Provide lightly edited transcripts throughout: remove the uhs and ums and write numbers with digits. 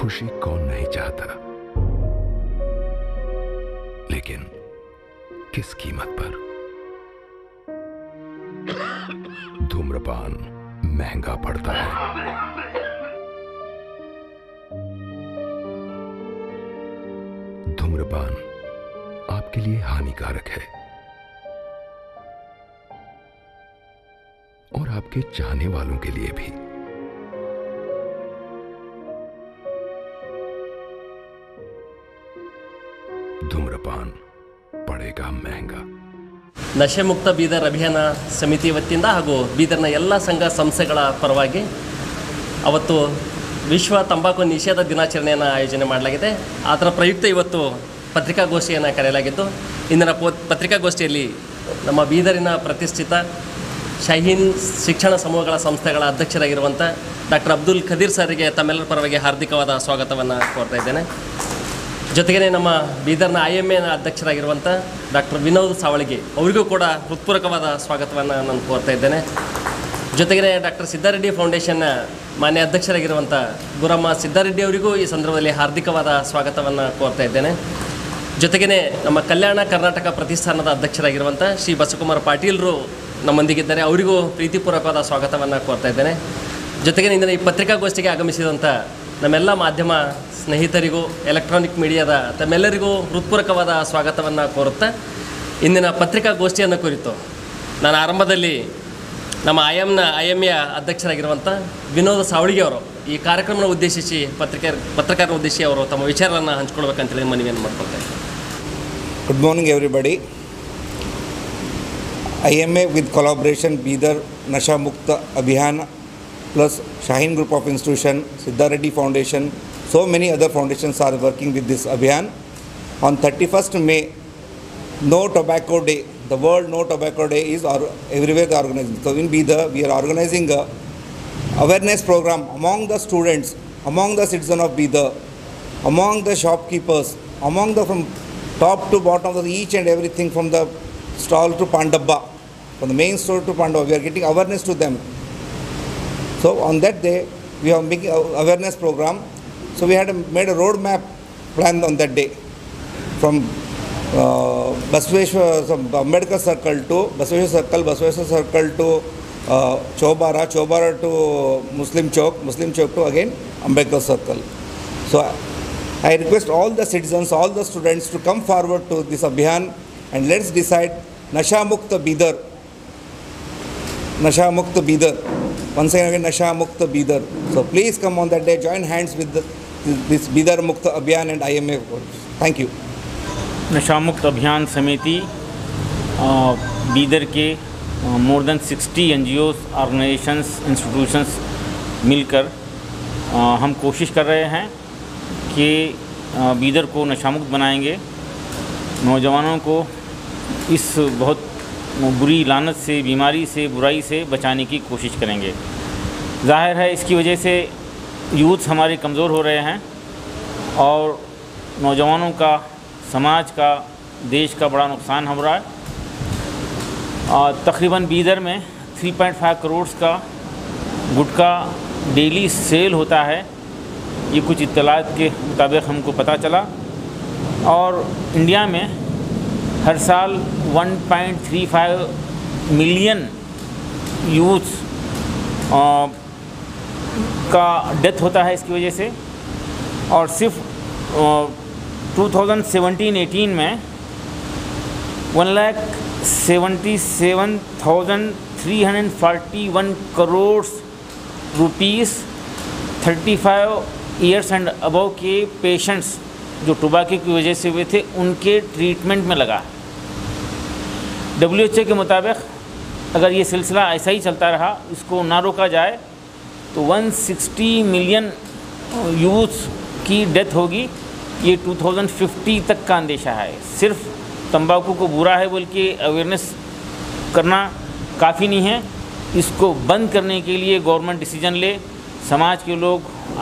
खुशी कौन नहीं चाहता, लेकिन किस कीमत पर? धूम्रपान महंगा पड़ता है। धूम्रपान आपके लिए हानिकारक है और आपके चाहने वालों के लिए भी। धूम्रपान पड़ेगा महंगा। ನಶೆ ಮುಕ್ತ ಬೀದರ್ ಅಭಿಯಾನ ಸಮಿತಿ ವತಿಯಿಂದ ಹಾಗೂ ಬೀದರ್ನ ಎಲ್ಲ ಸಂಘ ಸಂಸ್ಥೆಗಳ ಪರವಾಗಿ ಅವತ್ತು ವಿಶ್ವ ತಂಬಾಕು ನಿಷೇಧ ದಿನಾಚರಣೆಯನ್ನು ಆಯೋಜನೆ ಮಾಡಲಾಗಿದೆ. ಅದರ ಪ್ರಯುಕ್ತ ಇವತ್ತು ಪತ್ರಿಕಾಗೋಷ್ಠಿಯನ್ನು ಕರೆಯಲಾಗಿದ್ದು, ಇಂದಿನ ಪತ್ರಿಕಾಗೋಷ್ಠಿಯಲ್ಲಿ ನಮ್ಮ ಬೀದರಿನ ಪ್ರತಿಷ್ಠಿತ ಶಾಹೀನ್ ಶಿಕ್ಷಣ ಸಮೂಹಗಳ ಸಂಸ್ಥೆಗಳ ಅಧ್ಯಕ್ಷರಾಗಿರುವಂಥ ಡಾಕ್ಟರ್ ಅಬ್ದುಲ್ ಖದೀರ್ ಸರ್ಗೆ ತಮ್ಮೆಲ್ಲರ ಪರವಾಗಿ ಹಾರ್ದಿಕವಾದ ಸ್ವಾಗತವನ್ನು ಕೋರ್ತಾ ಇದ್ದೇನೆ. ಜೊತೆಗೇ ನಮ್ಮ ಬೀದರ್ನ IMA ಅಧ್ಯಕ್ಷರಾಗಿರುವಂಥ ಡಾಕ್ಟರ್ ವಿನೋದ್ ಸಾವಳಗಿ ಅವರಿಗೂ ಕೂಡ ಹೃತ್ಪೂರ್ವಕವಾದ ಸ್ವಾಗತವನ್ನು ನಾನು ಕೋರ್ತಾ ಇದ್ದೇನೆ. ಜೊತೆಗೇ ಡಾಕ್ಟರ್ ಸಿದ್ದಾರೆಡ್ಡಿ ಫೌಂಡೇಶನ್ನ ಮಾನ್ಯ ಅಧ್ಯಕ್ಷರಾಗಿರುವಂಥ ಗುರಮ್ಮ ಸಿದ್ದಾರೆಡ್ಡಿ ಅವರಿಗೂ ಈ ಸಂದರ್ಭದಲ್ಲಿ ಹಾರ್ದಿಕವಾದ ಸ್ವಾಗತವನ್ನು ಕೋರ್ತಾ ಇದ್ದೇನೆ. ಜೊತೆಗೇ ನಮ್ಮ ಕಲ್ಯಾಣ ಕರ್ನಾಟಕ ಪ್ರತಿಷ್ಠಾನದ ಅಧ್ಯಕ್ಷರಾಗಿರುವಂಥ ಶ್ರೀ ಬಸವಕುಮಾರ್ ಪಾಟೀಲ್ರು ನಮ್ಮೊಂದಿಗಿದ್ದಾರೆ, ಅವರಿಗೂ ಪ್ರೀತಿಪೂರ್ವಕವಾದ ಸ್ವಾಗತವನ್ನು ಕೋರ್ತಾ ಇದ್ದೇನೆ. ಜೊತೆಗೆ ಇಂದಿನ ಈ ಪತ್ರಿಕಾಗೋಷ್ಠಿಗೆ ಆಗಮಿಸಿದಂಥ ನಮ್ಮೆಲ್ಲ ಮಾಧ್ಯಮ ಸ್ನೇಹಿತರಿಗೂ ಎಲೆಕ್ಟ್ರಾನಿಕ್ ಮೀಡಿಯಾದ ತಮ್ಮೆಲ್ಲರಿಗೂ ಹೃತ್ಪೂರ್ವಕವಾದ ಸ್ವಾಗತವನ್ನು ಕೋರುತ್ತಾ, ಇಂದಿನ ಪತ್ರಿಕಾಗೋಷ್ಠಿಯನ್ನು ಕುರಿತು ನಾನು ಆರಂಭದಲ್ಲಿ ನಮ್ಮ IMA ಅಧ್ಯಕ್ಷರಾಗಿರುವಂಥ ವಿನೋದ್ ಸಾವಳಗಿ ಅವರು ಈ ಕಾರ್ಯಕ್ರಮನ ಉದ್ದೇಶಿಸಿ ಪತ್ರಕಾರನ ಉದ್ದೇಶಿಸಿ ಅವರು ತಮ್ಮ ವಿಚಾರವನ್ನು ಹಂಚ್ಕೊಳ್ಬೇಕಂತೇಳಿ ಮನವಿಯನ್ನು ಮಾಡ್ಕೊಳ್ತಾರೆ. Good morning everybody. IMA with collaboration Bidar Nasha Mukta Abhiyan plus Shaheen Group of Institution, Siddhareddy Foundation, so many other foundations are working with this Abhiyan. On 31st May, No Tobacco Day, the World No Tobacco Day is everywhere they are organizing. So in Bidar, we are organizing a awareness program among the students, among the citizens of Bidar, among the shopkeepers, among the from top to bottom of each and everything from the stall to Pandabba, from the main store to Pandabba, we are getting awareness to them. So on that day, we are making awareness program. So we had made a road map plan on that day from Ambedkar Circle to Basaveshwar Circle to Chobara to Muslim Chowk to again Ambedkar Circle. So I request all the citizens, all the students to come forward to this Abhiyan and let's decide Nasha Mukta Bidar. Nasha Mukta Bidar. Once again, Nasha Mukta Bidar. So please come on that day, join hands with this Bidar Mukta Abhiyan and IMA. Thank you. नशा मुक्त अभियान समिति बीदर के more than 60 NGOs, organisations, institutions मिलकर हम कोशिश कर रहे हैं कि बीदर को नशा मुक्त बनाएंगे, नौजवानों को इस बहुत बुरी लानत से, बीमारी से, बुराई से बचाने की कोशिश करेंगे। जाहिर है इसकी वजह से यूथ हमारे कमज़ोर हो रहे हैं और नौजवानों का, समाज का, देश का बड़ा नुकसान हो रहा है। तकरीबन बीदर में 3.5 करोड़ का गुटखा डेली सेल होता है, ये कुछ इत्तलात के मुताबिक हमको पता चला। और इंडिया में हर साल 1.35 मिलियन यूथ का डेथ होता है इसकी वजह से। और सिर्फ 2017-18 में 1,77,341 crore rupees 35 years and above के पेशेंट्स जो टोबैको की वजह से हुए थे उनके ट्रीटमेंट में लगा। WHO के मुताबिक अगर ये सिलसिला ऐसा ही चलता रहा, इसको ना रोका जाए तो 160 मिलियन यूथ की डेथ होगी। ये 2050 तक का अंदेशा है। सिर्फ तंबाकू को बुरा है बोल के अवेयरनेस करना काफ़ी नहीं है, इसको बंद करने के लिए गवर्नमेंट डिसीजन ले, समाज के लोग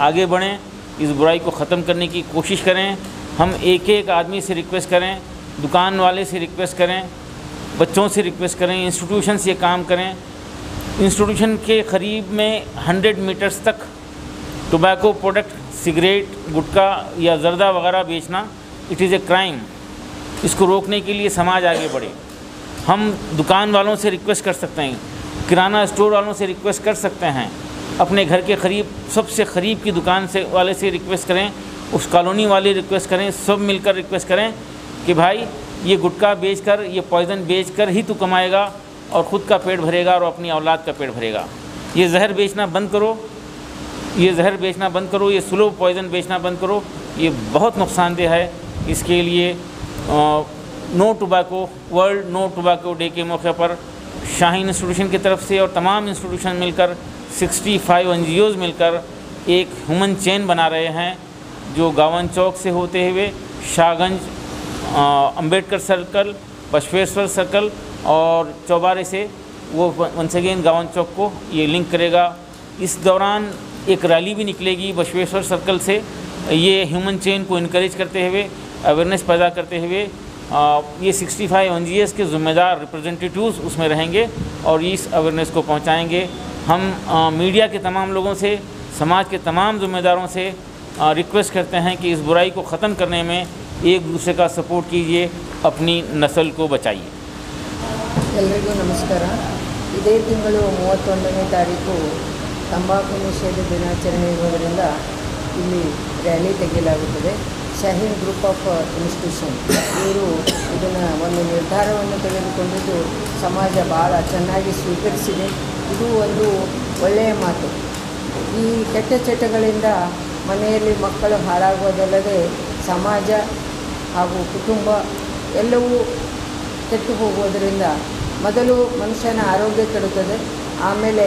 आगे बढ़ें, इस बुराई को ख़त्म करने की कोशिश करें। हम एक एक आदमी से रिक्वेस्ट करें, दुकान वाले से रिक्वेस्ट करें, बच्चों से रिक्वेस्ट करें, इंस्टीट्यूशन से काम करें। इंस्टीट्यूशन के करीब में 100 मीटर्स तक टोबैको प्रोडक्ट, सिगरेट, गुटखा या जर्दा वगैरह बेचना इट इज़ ए क्राइम। इसको रोकने के लिए समाज आगे बढ़े। हम दुकान वालों से रिक्वेस्ट कर सकते हैं, किराना स्टोर वालों से रिक्वेस्ट कर सकते हैं, अपने घर के करीब सबसे करीब की दुकान से वाले से रिक्वेस्ट करें, उस कॉलोनी वाले रिक्वेस्ट करें, सब मिलकर रिक्वेस्ट करें कि भाई ये गुटखा बेचकर, ये पॉइज़न बेचकर ही तू कमाएगा और ख़ुद का पेट भरेगा और अपनी औलाद का पेट भरेगा। ये जहर बेचना बंद करो, ये जहर बेचना बंद करो, ये स्लो पॉइज़न बेचना बंद करो। ये बहुत नुकसानदेह है। इसके लिए no tobacco, world no tobacco day के मौके पर शाहीन इंस्टीट्यूशन की तरफ से और तमाम इंस्टीट्यूशन मिलकर 65 NGOs मिलकर एक ह्यूमन चेन बना रहे हैं, जो गावन चौक से होते हुए शाहगंज, अंबेडकर सर्कल, बसवेश्वर सर्कल और चौबारे से वो वंस अगेन गावन चौक को ये लिंक करेगा। इस दौरान एक रैली भी निकलेगी बसवेश्वर सर्कल से। ये ह्यूमन चेन को इनकरेज करते हुए, अवेयरनेस पैदा करते हुए ये 65 NGOs के ज़िम्मेदार रिप्रेजेंटेटिव्स उसमें रहेंगे और इस अवेयरनेस को पहुंचाएंगे। हम मीडिया के तमाम लोगों से, समाज के तमाम ज़िम्मेदारों से रिक्वेस्ट करते हैं कि इस बुराई को ख़त्म करने में एक दूसरे का सपोर्ट कीजिए, अपनी नस्ल को बचाइए। ಎಲ್ಲರಿಗೂ ನಮಸ್ಕಾರ। ಇದೇ ತಿಂಗಳು 31ನೇ ತಾರೀಕು ತಂಬಾಕು ನಿಷೇಧ ದಿನಾಚರಣೆ ಇರುವುದರಿಂದ ಇಲ್ಲಿ ರ್ಯಾಲಿ ತೆಗೆಯಲಾಗುತ್ತದೆ। ಶಾಹೀನ್ ಗ್ರೂಪ್ ಆಫ್ ಇನ್ಸ್ಟಿಟ್ಯೂಷನ್ ಇವರು ಇದನ್ನು ಒಂದು ನಿರ್ಧಾರವನ್ನು ತೆಗೆದುಕೊಂಡಿದ್ದು ಸಮಾಜ ಭಾಳ ಚೆನ್ನಾಗಿ ಸ್ವೀಕರಿಸಿದೆ। ಇದು ಒಂದು ಒಳ್ಳೆಯ ಮಾತು। ಈ ಕೆಟ್ಟ ಚಟಗಳಿಂದ ಮನೆಯಲ್ಲಿ ಮಕ್ಕಳು ಹಾಳಾಗುವುದಲ್ಲದೆ ಸಮಾಜ ಹಾಗೂ ಕುಟುಂಬ ಎಲ್ಲವೂ ಕೆಟ್ಟು ಹೋಗುವುದರಿಂದ ಮೊದಲು ಮನುಷ್ಯನ ಆರೋಗ್ಯ ಕೆಡುತ್ತದೆ, ಆಮೇಲೆ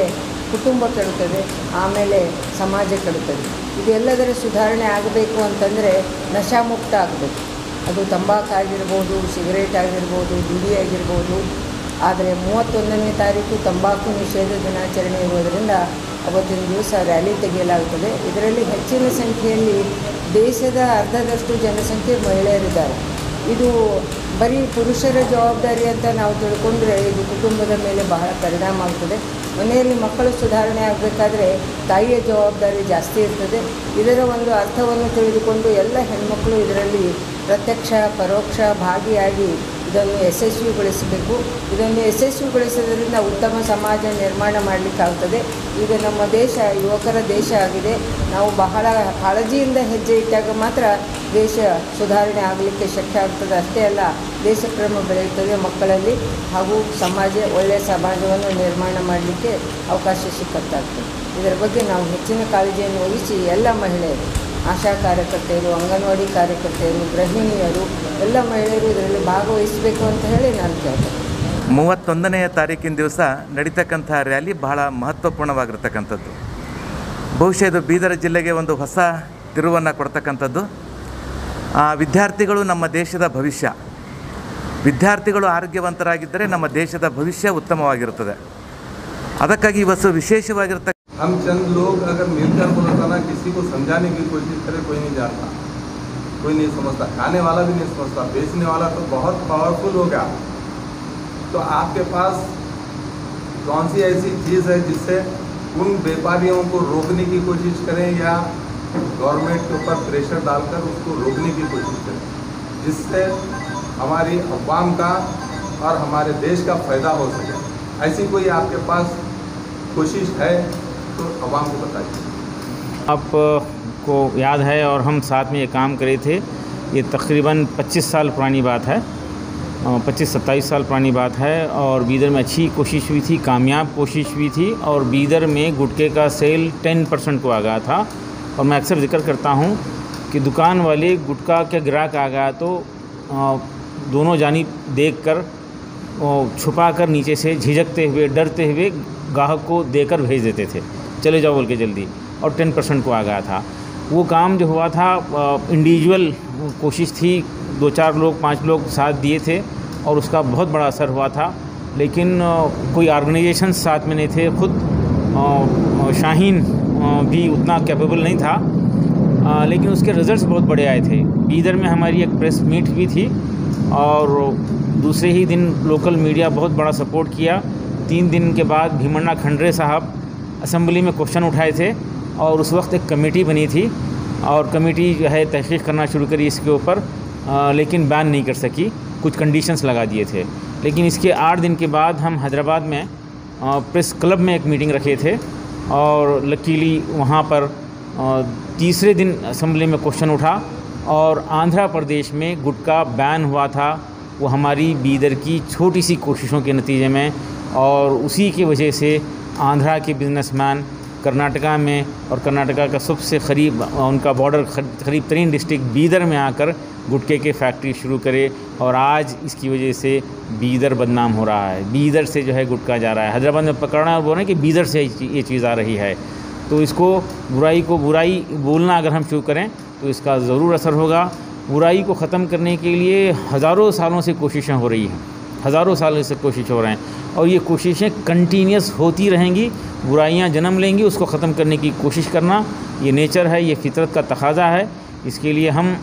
ಕುಟುಂಬ ಕೆಡುತ್ತದೆ, ಆಮೇಲೆ ಸಮಾಜ ಕೆಡುತ್ತದೆ। ಇದೆಲ್ಲದರ ಸುಧಾರಣೆ ಆಗಬೇಕು ಅಂತಂದರೆ ನಶಾಮುಕ್ತ ಆಗಬೇಕು। ಅದು ತಂಬಾಕು ಆಗಿರ್ಬೋದು, ಸಿಗರೇಟ್ ಆಗಿರ್ಬೋದು, ಬೀಡಿ ಆಗಿರ್ಬೋದು। ಆದರೆ 31ನೇ ತಾರೀಕು ತಂಬಾಕು ನಿಷೇಧ ದಿನಾಚರಣೆ ಇರುವುದರಿಂದ ಅವತ್ತಿನ ದಿವಸ ರ್ಯಾಲಿ ತೆಗೆಯಲಾಗುತ್ತದೆ। ಇದರಲ್ಲಿ ಹೆಚ್ಚಿನ ಸಂಖ್ಯೆಯಲ್ಲಿ ದೇಶದ ಅರ್ಧದಷ್ಟು ಜನಸಂಖ್ಯೆ ಮಹಿಳೆಯರಿದ್ದಾರೆ। ಇದು ಬರೀ ಪುರುಷರ ಜವಾಬ್ದಾರಿ ಅಂತ ನಾವು ತಿಳ್ಕೊಂಡ್ರೆ ಇದು ಕುಟುಂಬದ ಮೇಲೆ ಬಹಳ ಪರಿಣಾಮ ಆಗ್ತದೆ। ಮನೆಯಲ್ಲಿ ಮಕ್ಕಳು ಸುಧಾರಣೆ ಆಗಬೇಕಾದ್ರೆ ತಾಯಿಯ ಜವಾಬ್ದಾರಿ ಜಾಸ್ತಿ ಇರ್ತದೆ। ಇದರ ಒಂದು ಅರ್ಥವನ್ನು ತಿಳಿದುಕೊಂಡು ಎಲ್ಲ ಹೆಣ್ಮಕ್ಕಳು ಇದರಲ್ಲಿ ಪ್ರತ್ಯಕ್ಷ ಪರೋಕ್ಷ ಭಾಗಿಯಾಗಿ ಇದನ್ನು ಯಶಸ್ವಿಗೊಳಿಸಬೇಕು। ಇದನ್ನು ಯಶಸ್ವಿಗೊಳಿಸೋದ್ರಿಂದ ಉತ್ತಮ ಸಮಾಜ ನಿರ್ಮಾಣ ಮಾಡಲಿಕ್ಕಾಗ್ತದೆ। ಈಗ ನಮ್ಮ ದೇಶ ಯುವಕರ ದೇಶ ಆಗಿದೆ। ನಾವು ಬಹಳ ಕಾಳಜಿಯಿಂದ ಹೆಜ್ಜೆ ಇಟ್ಟಾಗ ಮಾತ್ರ ದೇಶ ಸುಧಾರಣೆ ಆಗಲಿಕ್ಕೆ ಶಕ್ಯ ಆಗ್ತದೆ। ಅಷ್ಟೇ ಅಲ್ಲ, ದೇಶ ಪ್ರೇಮ ಬೆಳೆಯುತ್ತದೆ ಮಕ್ಕಳಲ್ಲಿ ಹಾಗೂ ಸಮಾಜ ಒಳ್ಳೆಯ ಸಮಾಜವನ್ನು ನಿರ್ಮಾಣ ಮಾಡಲಿಕ್ಕೆ ಅವಕಾಶ ಸಿಕ್ಕಂತಾಗ್ತದೆ। ಇದರ ಬಗ್ಗೆ ನಾವು ಹೆಚ್ಚಿನ ಕಾಳಜಿಯನ್ನು ವಹಿಸಿ ಎಲ್ಲ ಮಹಿಳೆಯರು, ಆಶಾ ಕಾರ್ಯಕರ್ತೆಯರು, ಅಂಗನವಾಡಿ ಕಾರ್ಯಕರ್ತೆಯರು, ಗೃಹಿಣಿಯರು ಎಲ್ಲ ಮಹಿಳೆಯರು ಇದರಲ್ಲಿ ಭಾಗವಹಿಸಬೇಕು ಅಂತ ಹೇಳಿ ನಾನು ಕೇಳ್ತೇನೆ। 31ನೇ ತಾರೀಕಿನ ದಿವಸ ನಡೀತಕ್ಕಂಥ ರ್ಯಾಲಿ ಬಹಳ ಮಹತ್ವಪೂರ್ಣವಾಗಿರ್ತಕ್ಕಂಥದ್ದು। ಬಹುಶಃ ಇದು ಬೀದರ್ ಜಿಲ್ಲೆಗೆ ಒಂದು ಹೊಸ ತಿರುವನ್ನು ಕೊಡ್ತಕ್ಕಂಥದ್ದು। ವಿದ್ಯಾರ್ಥಿಗಳು ನಮ್ಮ ದೇಶದ ಭವಿಷ್ಯ। ವಿದ್ಯಾರ್ಥಿಗಳು ಆರೋಗ್ಯವಂತರಾಗಿದ್ದರೆ ನಮ್ಮ ದೇಶದ ಭವಿಷ್ಯ ಉತ್ತಮವಾಗಿರುತ್ತದೆ। ಅದಕ್ಕಾಗಿ ಇವತ್ತು ವಿಶೇಷವಾಗಿರ್ತಕ್ಕ हम चंद लोग अगर मिलकर बोलता ना, किसी को समझाने की कोशिश करे, कोई नहीं जानता, कोई नहीं समझता, खाने वाला भी नहीं समझता, बेचने वाला तो बहुत पावरफुल हो गया। तो आपके पास कौन सी ऐसी चीज़ है जिससे उन व्यापारियों को रोकने की कोशिश करें या गवर्नमेंट के ऊपर प्रेशर डालकर उसको रोकने की कोशिश करें, जिससे हमारी अवाम का और हमारे देश का फ़ायदा हो सके? ऐसी कोई आपके पास कोशिश है तो अवाम को बताइए। आपको याद है और हम साथ में ये काम करे थे। ये तकरीबन 25 साल पुरानी बात है, 25-27 साल पुरानी बात है। और बीदर में अच्छी कोशिश हुई थी, कामयाब कोशिश हुई थी। और बीदर में गुटखे का सेल 10% को आ गया था। और मैं अक्सर जिक्र करता हूँ कि दुकान वाले गुटखा के ग्राहक आ गया तो दोनों जानिब देखकर छुपाकर नीचे से झिझकते हुए, डरते हुए ग्राहक को देकर भेज देते थे, चले जाओ बोल के जल्दी। और 10% को आ गया था। वो काम जो हुआ था इंडिविजुअल कोशिश थी, 2-4 लोग 5 लोग साथ दिए थे और उसका बहुत बड़ा असर हुआ था। लेकिन कोई ऑर्गेनाइजेशन साथ में नहीं थे। ख़ुद शाहीन भी उतना कैपेबल नहीं था, लेकिन उसके रिज़ल्ट्स बहुत बड़े आए थे। बीदर में हमारी एक प्रेस मीट भी थी और दूसरे ही दिन लोकल मीडिया बहुत बड़ा सपोर्ट किया। 3 दिन के बाद भीमन्ना खंडरे साहब असेंबली में क्वेश्चन उठाए थे और उस वक्त एक कमेटी बनी थी और कमेटी जो है तहकीक करना शुरू करी इसके ऊपर, लेकिन बैन नहीं कर सकी, कुछ कंडीशंस लगा दिए थे। लेकिन इसके 8 दिन के बाद हम हैदराबाद में प्रेस क्लब में एक मीटिंग रखे थे और लकीली वहाँ पर तीसरे दिन असम्बली में क्वेश्चन उठा और आंध्र प्रदेश में गुटखा बैन हुआ था। वो हमारी बीदर की छोटी सी कोशिशों के नतीजे में, और उसी की वजह से आंध्रा के बिजनेसमैन कर्नाटका में, और कर्नाटका का सबसे करीब उनका बॉर्डर करीब तरीन डिस्ट्रिक्ट बीदर में आकर गुटखे के फैक्ट्री शुरू करे, और आज इसकी वजह से बीदर बदनाम हो रहा है। बीदर से जो है गुटखा जा रहा है, हैदराबाद में पकड़ना और बोल रहे हैं कि बीदर से ये चीज़ आ रही है। तो इसको बुराई बोलना अगर हम शुरू करें तो इसका ज़रूर असर होगा। बुराई को ख़त्म करने के लिए हज़ारों सालों से कोशिशें हो रही हैं, हज़ारों सालों से कोशिश हो रहे हैं, और ये कोशिशें कंटिन्यूस होती रहेंगी। बुराइयां जन्म लेंगी, उसको ख़त्म करने की कोशिश करना ये नेचर है, ये फितरत का तकाज़ा है। इसके लिए हम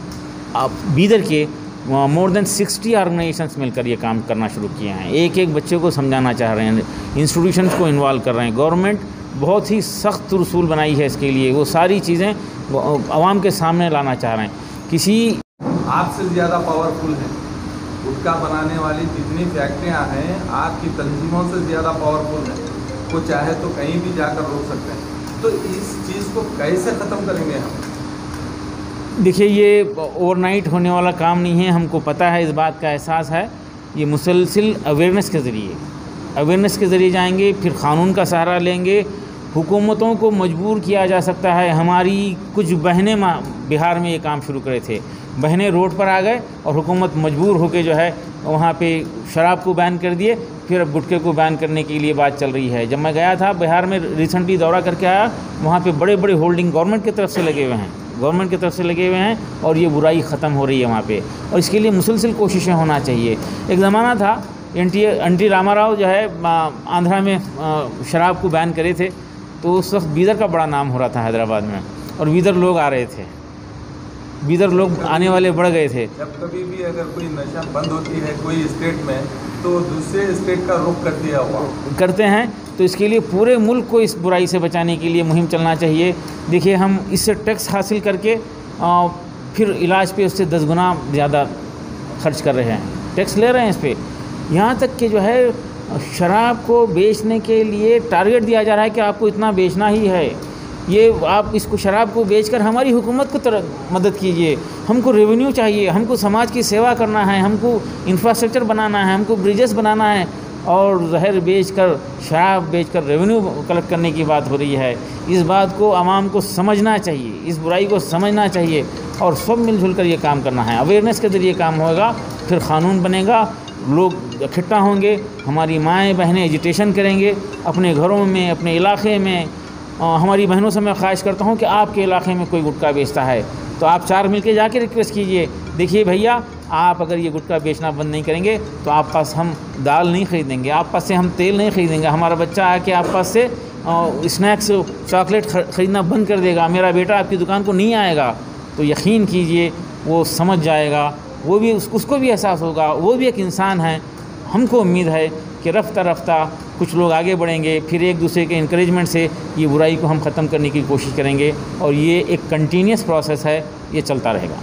बीदर के मोर देन 60 ऑर्गेनाइजेशंस मिलकर ये काम करना शुरू किए हैं। एक एक बच्चे को समझाना चाह रहे हैं, इंस्टीट्यूशंस को इन्वॉल्व कर रहे हैं। गवर्नमेंट बहुत ही सख्त रसूल बनाई है इसके लिए, वो सारी चीज़ें आवाम के सामने लाना चाह रहे हैं। किसी आपसे ज़्यादा पावरफुल है, गुटखा बनाने वाली जितनी फैक्ट्रियां हैं आपकी तंजीमों से ज़्यादा पावरफुल है। वो चाहे तो कहीं भी जाकर रोक सकते हैं। तो इस चीज़ को कैसे ख़त्म करेंगे हम? देखिए, ये ओवरनाइट होने वाला काम नहीं है, हमको पता है, इस बात का एहसास है। ये मुसलसिल अवेयरनेस के ज़रिए जाएंगे, फिर क़ानून का सहारा लेंगे। हुकूमतों को मजबूर किया जा सकता है। हमारी कुछ बहनें बिहार में ये काम शुरू करे थे, बहनें रोड पर आ गए और हुकूमत मजबूर होकर जो है वहाँ पे शराब को बैन कर दिए, फिर अब गुटखे को बैन करने के लिए बात चल रही है। जब मैं गया था बिहार में, रिसेंटली दौरा करके आया, वहाँ पे बड़े बड़े होल्डिंग गवर्नमेंट की तरफ से लगे हुए हैं, और ये बुराई ख़त्म हो रही है वहाँ पे। और इसके लिए मुसलसल कोशिशें होना चाहिए। एक ज़माना था एन.टी. रामाराव जो है आंध्रा में शराब को बैन करे थे, तो उस वक्त बीदर का बड़ा नाम हो रहा था हैदराबाद में, और बीदर लोग आ रहे थे, बीदर लोग आने वाले बढ़ गए थे। जब कभी भी अगर कोई नशा बंद होती है कोई स्टेट में, तो दूसरे स्टेट का रुख करते हैं। तो इसके लिए पूरे मुल्क को इस बुराई से बचाने के लिए मुहिम चलना चाहिए। देखिए, हम इससे टैक्स हासिल करके फिर इलाज पे उससे 10 गुना ज़्यादा खर्च कर रहे हैं, टैक्स ले रहे हैं इस पर। यहाँ तक कि जो है शराब को बेचने के लिए टारगेट दिया जा रहा है कि आपको इतना बेचना ही है। ये आप इसको शराब को बेचकर हमारी हुकूमत को मदद कीजिए। हमको रेवेन्यू चाहिए, हमको समाज की सेवा करना है, हमको इंफ्रास्ट्रक्चर बनाना है, हमको ब्रिजेस बनाना है, और जहर बेचकर, शराब बेचकर रेवेन्यू कलेक्ट करने की बात हो रही है। इस बात को आवाम को समझना चाहिए, इस बुराई को समझना चाहिए, और सब मिलजुल कर ये काम करना है। अवेयरनेस के ज़रिए काम होगा, फिर क़ानून बनेगा, लोग इकट्ठा होंगे, हमारी माएँ बहनें एजिटेशन करेंगे अपने घरों में, अपने इलाके में। हमारी बहनों से मैं ख्वाहिश करता हूँ कि आपके इलाके में कोई गुटखा बेचता है तो आप 4 मिलके जाके रिक्वेस्ट कीजिए, देखिए भैया, आप अगर ये गुटखा बेचना बंद नहीं करेंगे तो आप पास हम दाल नहीं ख़रीदेंगे, आप पास से हम तेल नहीं ख़रीदेंगे, हमारा बच्चा आके आप पास से स्नैक्स चॉकलेट ख़रीदना बंद कर देगा, मेरा बेटा आपकी दुकान को नहीं आएगा। तो यकीन कीजिए वो समझ जाएगा, वो भी उसको भी एहसास होगा, वो भी एक इंसान है। हमको उम्मीद है कि रफ्ता रफ्ता कुछ लोग आगे बढ़ेंगे, फिर एक दूसरे के इंकरेजमेंट से ये बुराई को हम ख़त्म करने की कोशिश करेंगे, और ये एक कंटिन्यूस प्रोसेस है, ये चलता रहेगा।